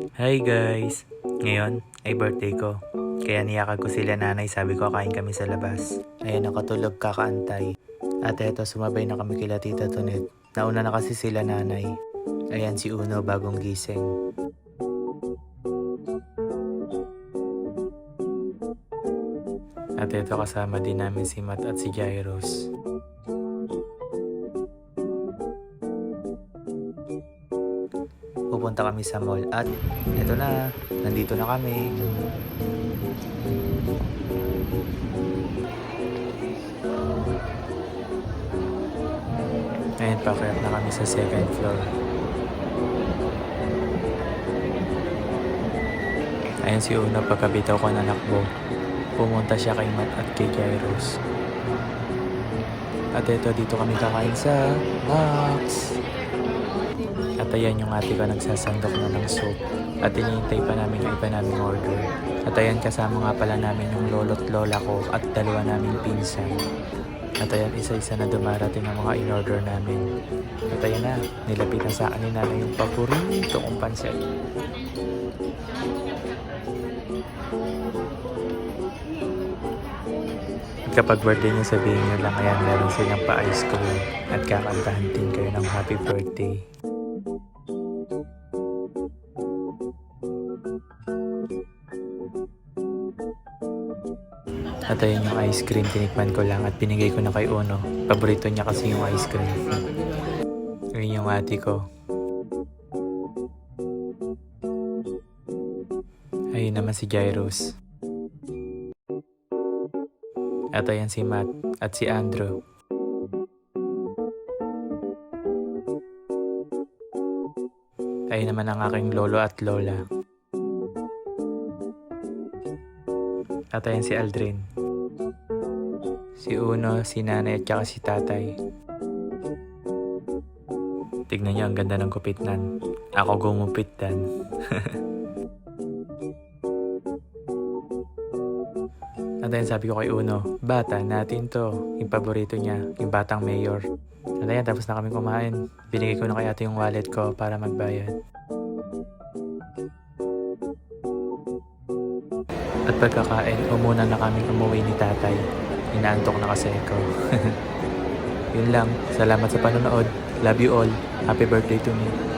Hi guys! Ngayon ay birthday ko. Kaya niyakag ko sila nanay, sabi ko kain kami sa labas. Ayan, nakatulog kakaantay. At eto, sumabay na kami kila Tita Tonet. Nauna na kasi sila nanay. Ayan si Uno, bagong gising. At eto, kasama din namin si Matt at si Jairos. Pupunta kami sa mall at eto na, nandito na kami. Ngayon, pakyat na kami sa 2nd floor. Ayan si Uno, pagkabitaw ko na nakbo. Pumunta siya kay Matt at kay Jairos. At eto, dito kami kakain sa Max. At ayan yung ate ko nagsasandok na ng soup. At inihintay pa namin yung iba naming order. At ayan, kasama nga pala namin yung lolo't lola ko at dalawa naming pinsan. At ayan, isa-isa na dumarating ang mga in-order namin. At ayan na, nilapitan sa akin na yung paborito kong pansit. At kapag birthday niyo, sabihin niyo lang, ayan, meron silang pa-ice cream. At kakantahan din kayo ng happy birthday. At ayun yung ice cream, tinikman ko lang at binigay ko na kay Uno. Paborito niya kasi yung ice cream. Ayun yung ate ko. Ayun naman si Jairos. At ayan si Matt at si Andrew. Ayun naman ang aking lolo at lola. At ayan si Aldrin. Si Uno, si nanay at saka si tatay. Tignan niyo, ang ganda ng gupit nan. Ako gumupit dan. At ayan, sabi ko kay Uno, bata natin to. Yung paborito niya, yung batang mayor. At ayan, tapos na kami kumain. Binigay ko na kay ate yung wallet ko para magbayad. At pagkakain, umuna na kami umuwi ni tatay. Inaantok na kasi ako. Yun lang. Salamat sa panonood. Love you all. Happy birthday to me.